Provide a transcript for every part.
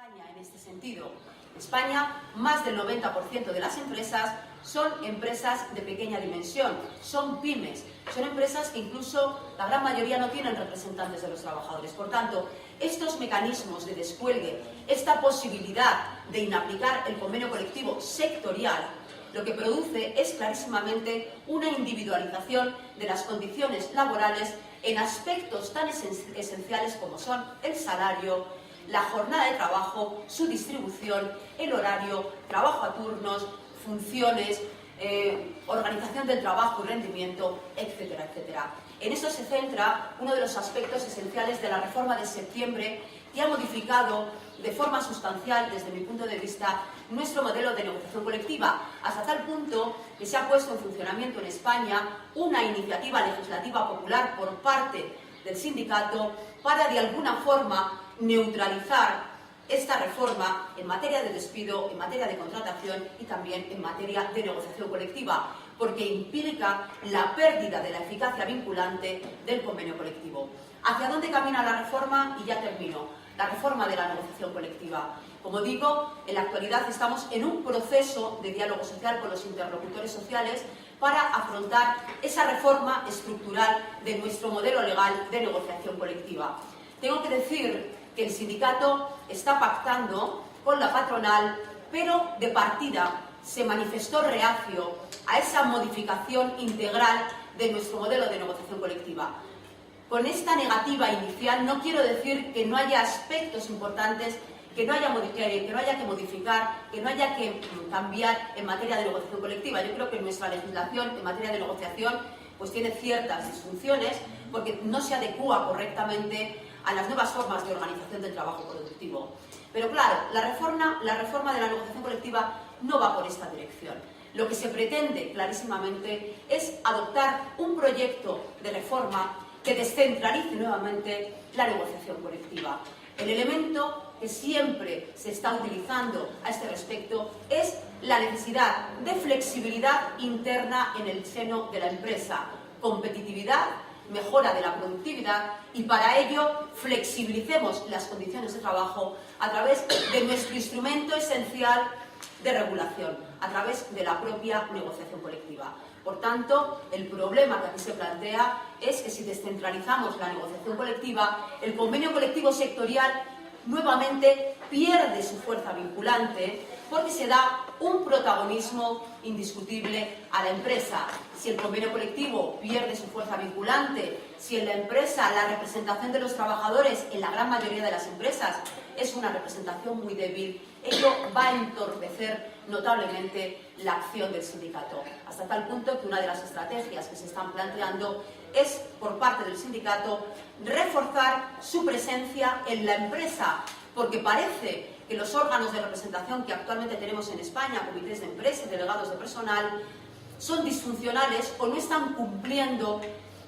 España en este sentido. En España, más del 90% de las empresas son empresas de pequeña dimensión, son pymes, son empresas que incluso la gran mayoría no tienen representantes de los trabajadores. Por tanto, estos mecanismos de descuelgue, esta posibilidad de inaplicar el convenio colectivo sectorial, lo que produce es clarísimamente una individualización de las condiciones laborales en aspectos tan esenciales como son el salario, la jornada de trabajo, su distribución, el horario, trabajo a turnos, funciones, organización del trabajo y rendimiento, etcétera, etcétera. En eso se centra uno de los aspectos esenciales de la reforma de septiembre, que ha modificado de forma sustancial, desde mi punto de vista, nuestro modelo de negociación colectiva, hasta tal punto que se ha puesto en funcionamiento en España una iniciativa legislativa popular por parte del sindicato para, de alguna forma, neutralizar esta reforma en materia de despido, en materia de contratación y también en materia de negociación colectiva, porque implica la pérdida de la eficacia vinculante del convenio colectivo. ¿Hacia dónde camina la reforma? Y ya termino. La reforma de la negociación colectiva. Como digo, en la actualidad estamos en un proceso de diálogo social con los interlocutores sociales para afrontar esa reforma estructural de nuestro modelo legal de negociación colectiva. Tengo que decir que el sindicato está pactando con la patronal, pero de partida se manifestó reacio a esa modificación integral de nuestro modelo de negociación colectiva. Con esta negativa inicial no quiero decir que no haya aspectos importantes que no haya que modificar, que no haya que cambiar en materia de negociación colectiva. Yo creo que nuestra legislación en materia de negociación pues tiene ciertas disfunciones porque no se adecúa correctamente a las nuevas formas de organización del trabajo productivo. Pero claro, la reforma de la negociación colectiva no va por esta dirección. Lo que se pretende clarísimamente es adoptar un proyecto de reforma que descentralice nuevamente la negociación colectiva. El elemento que siempre se está utilizando a este respecto es la necesidad de flexibilidad interna en el seno de la empresa, competitividad, mejora de la productividad y para ello flexibilicemos las condiciones de trabajo a través de nuestro instrumento esencial de regulación, a través de la propia negociación colectiva. Por tanto, el problema que aquí se plantea es que si descentralizamos la negociación colectiva, el convenio colectivo sectorial nuevamente pierde su fuerza vinculante porque se da un protagonismo indiscutible a la empresa. Si el convenio colectivo pierde su fuerza vinculante, si en la empresa la representación de los trabajadores, en la gran mayoría de las empresas, es una representación muy débil, ello va a entorpecer notablemente la acción del sindicato, hasta tal punto que una de las estrategias que se están planteando es, por parte del sindicato, reforzar su presencia en la empresa, porque parece que los órganos de representación que actualmente tenemos en España, comités de empresa y delegados de personal, son disfuncionales o no están cumpliendo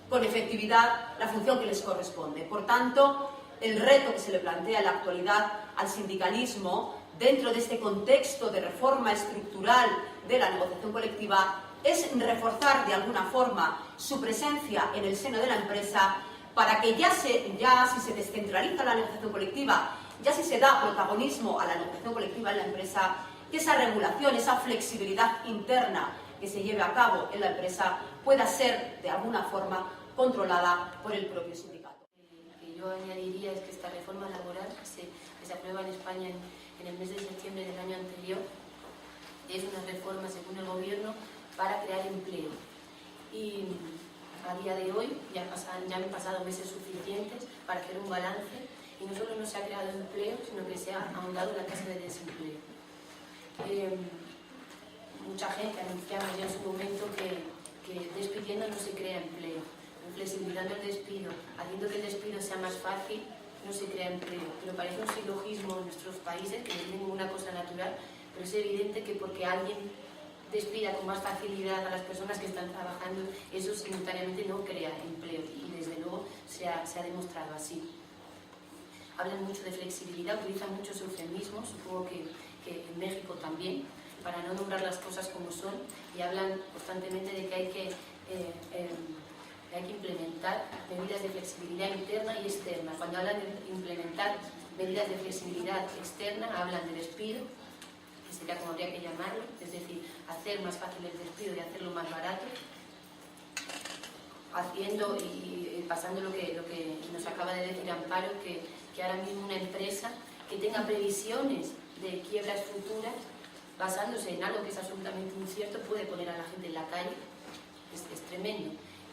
con efectividad la función que les corresponde. Por tanto, el reto que se le plantea en la actualidad al sindicalismo, dentro de este contexto de reforma estructural de la negociación colectiva, es reforzar de alguna forma su presencia en el seno de la empresa para que ya si se descentraliza la negociación colectiva, ya si se da protagonismo a la negociación colectiva en la empresa, que esa regulación, esa flexibilidad interna que se lleve a cabo en la empresa pueda ser de alguna forma controlada por el propio sindicato. Lo que yo añadiría es que esta reforma laboral que se aprueba en España en el mes de septiembre del año anterior es una reforma, según el Gobierno, para crear empleo. Y a día de hoy ya han pasado meses suficientes para hacer un balance y no solo no se ha creado empleo, sino que se ha ahondado la tasa de desempleo. Mucha gente anunciamos ya en su momento que despidiendo no se crea empleo, flexibilizando el despido, haciendo que el despido sea más fácil, no se crea empleo. Pero parece un silogismo en nuestros países, que no es ninguna cosa natural, pero es evidente que porque alguien despida con más facilidad a las personas que están trabajando, eso simultáneamente no crea empleo y desde luego se ha demostrado así. Hablan mucho de flexibilidad, utilizan muchos eufemismos, supongo que en México también, para no nombrar las cosas como son, y hablan constantemente de que hay que implementar medidas de flexibilidad interna y externa. Cuando hablan de implementar medidas de flexibilidad externa, hablan de despido, que sería como habría que llamarlo, es decir, hacer más fácil el despido y hacerlo más barato, haciendo y pasando lo que nos acaba de decir Amparo, que ahora mismo una empresa que tenga previsiones de quiebras futuras, basándose en algo que es absolutamente incierto, puede poner a la gente en la calle, es tremendo.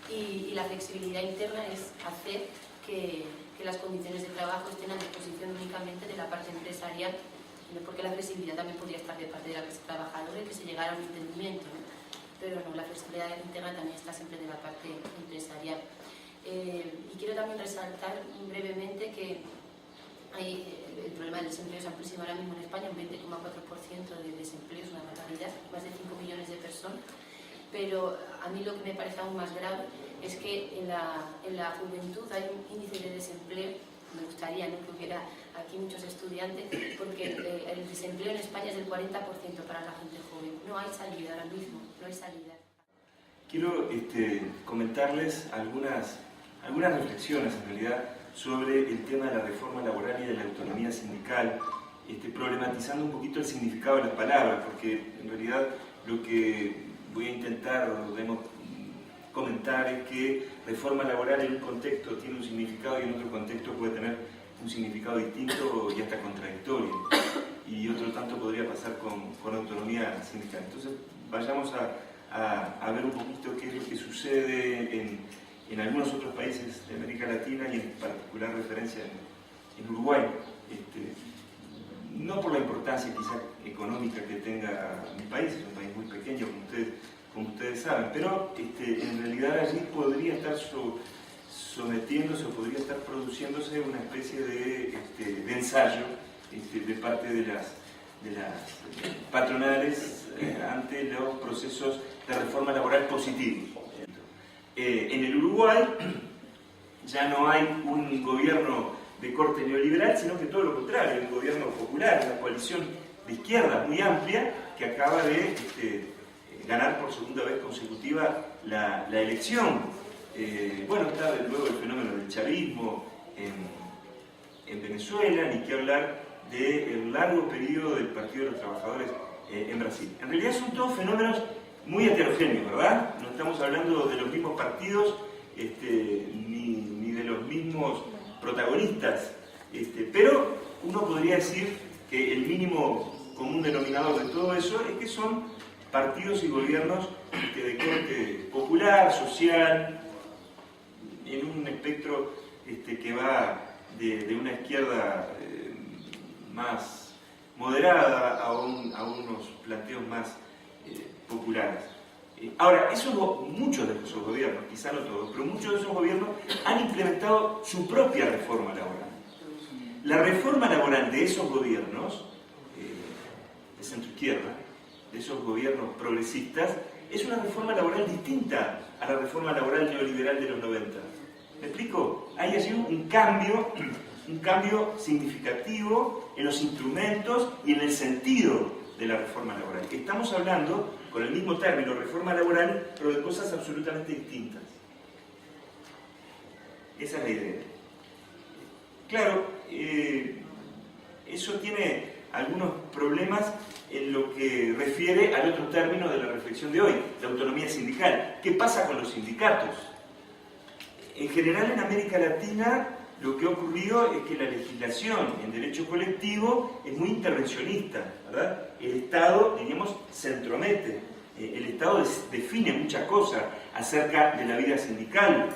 Y la flexibilidad interna es hacer que las condiciones de trabajo estén a disposición únicamente de la parte empresarial, porque la flexibilidad también podría estar de parte de la clase trabajadora y que se llegara a un entendimiento, ¿no? Pero no, la flexibilidad interna también está siempre de la parte empresarial. Y quiero también resaltar brevemente que el problema del desempleo es amplísimo ahora mismo en España, un 20,4% de desempleo, es una barbaridad, más de 5 millones de personas. Pero a mí lo que me parece aún más grave es que en la juventud hay un índice de desempleo. Me gustaría, ¿no?, que hubiera aquí muchos estudiantes, porque el desempleo en España es del 40% para la gente joven. No hay salida ahora mismo, no hay salida. Quiero comentarles algunas reflexiones, en realidad, sobre el tema de la reforma laboral y de la autonomía sindical, problematizando un poquito el significado de las palabras, porque en realidad lo que voy a intentar comentar es que reforma laboral en un contexto tiene un significado y en otro contexto puede tener un significado distinto y hasta contradictorio, y otro tanto podría pasar con autonomía sindical. Entonces vayamos a ver un poquito qué es lo que sucede en algunos otros países de América Latina y en particular referencia en Uruguay. No por la importancia quizá económica que tenga mi país, es un país muy pequeño como ustedes saben, pero en realidad allí podría estar sometiéndose o podría estar produciéndose una especie de ensayo de parte de las patronales ante los procesos de reforma laboral positivos. En el Uruguay ya no hay un gobierno de corte neoliberal, sino que todo lo contrario, un gobierno popular, una coalición de izquierda muy amplia que acaba de ganar por segunda vez consecutiva la elección. Bueno, está luego el fenómeno del chavismo en Venezuela, ni qué hablar del largo periodo del Partido de los Trabajadores en Brasil. En realidad son todos fenómenos muy heterogéneos, ¿verdad? No estamos hablando de los mismos partidos ni de los mismos protagonistas, pero uno podría decir que el mínimo común denominador de todo eso es que son partidos y gobiernos de corte popular, social, en un espectro que va de una izquierda más moderada a unos planteos más populares. Ahora, muchos de esos gobiernos, quizá no todos, pero muchos de esos gobiernos han implementado su propia reforma laboral. La reforma laboral de esos gobiernos, de centroizquierda, de esos gobiernos progresistas, es una reforma laboral distinta a la reforma laboral neoliberal de los 90. ¿Me explico? Hay allí un cambio significativo en los instrumentos y en el sentido de la reforma laboral. Estamos hablando, con el mismo término, reforma laboral, pero de cosas absolutamente distintas. Esa es la idea. Claro, eso tiene algunos problemas en lo que refiere al otro término de la reflexión de hoy, la autonomía sindical. ¿Qué pasa con los sindicatos? En general, en América Latina, lo que ha ocurrido es que la legislación en derecho colectivo es muy intervencionista, ¿verdad? El Estado, diríamos, se entromete. El Estado define muchas cosas acerca de la vida sindical.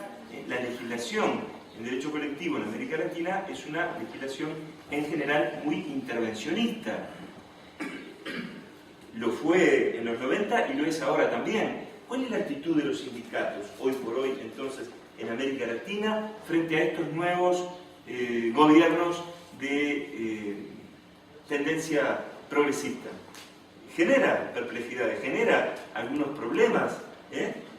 La legislación en derecho colectivo en América Latina es una legislación en general muy intervencionista. Lo fue en los 90 y lo es ahora también. ¿Cuál es la actitud de los sindicatos hoy por hoy, entonces, en América Latina frente a estos nuevos gobiernos de tendencia progresista? Genera perplejidades, genera algunos problemas,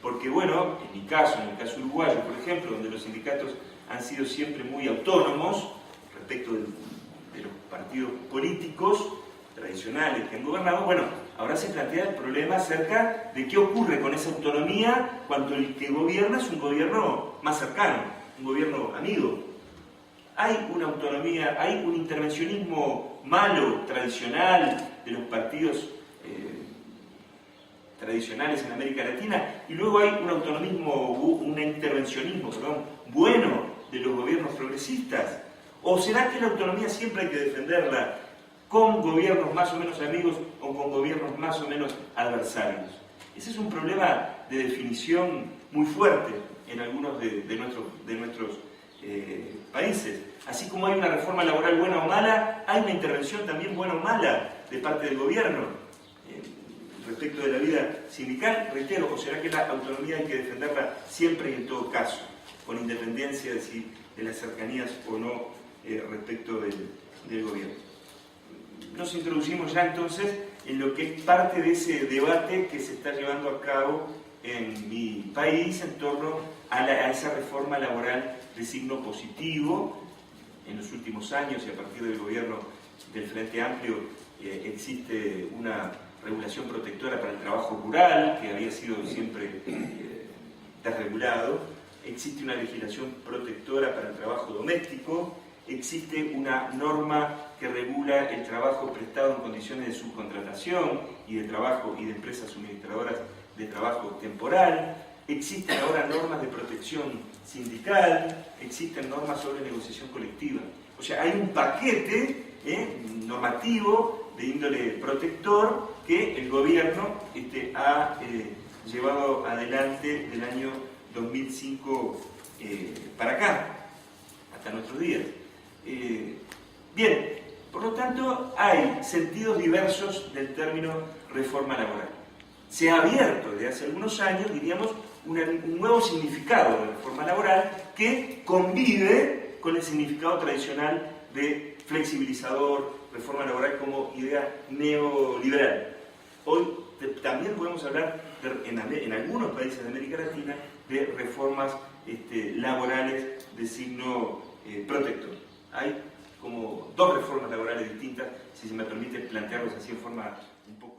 porque bueno, en el caso uruguayo, por ejemplo, donde los sindicatos han sido siempre muy autónomos respecto de los partidos políticos tradicionales que han gobernado, bueno, ahora se plantea el problema acerca de qué ocurre con esa autonomía cuando el que gobierna es un gobierno más cercano, un gobierno amigo. hay una autonomía, hay un intervencionismo malo, tradicional, de los partidos tradicionales en América Latina, y luego hay un intervencionismo bueno de los gobiernos progresistas. ¿O será que la autonomía siempre hay que defenderla con gobiernos más o menos amigos o con gobiernos más o menos adversarios? Ese es un problema de definición muy fuerte en algunos de nuestros países. Así como hay una reforma laboral buena o mala, hay una intervención también buena o mala de parte del gobierno respecto de la vida sindical. Reitero, ¿o será que la autonomía hay que defenderla siempre y en todo caso, con independencia de las cercanías o no respecto del gobierno? Nos introducimos ya entonces en lo que es parte de ese debate que se está llevando a cabo en mi país en torno a esa reforma laboral de signo positivo. En los últimos años y a partir del gobierno del Frente Amplio existe una regulación protectora para el trabajo rural, que había sido siempre desregulado. Existe una legislación protectora para el trabajo doméstico. Existe una norma que regula el trabajo prestado en condiciones de subcontratación y de trabajo y de empresas suministradoras de trabajo temporal. Existen ahora normas de protección sindical, existen normas sobre negociación colectiva. O sea, hay un paquete normativo de índole protector que el gobierno ha llevado adelante del año 2005 para acá, hasta nuestros días. Bien, por lo tanto, hay sentidos diversos del término reforma laboral. Se ha abierto desde hace algunos años, diríamos, un nuevo significado de reforma laboral que convive con el significado tradicional de flexibilizador, reforma laboral como idea neoliberal. Hoy también podemos hablar, en algunos países de América Latina, de reformas laborales de signo protector. Hay como dos reformas laborales distintas, si se me permite plantearlos así en forma un poco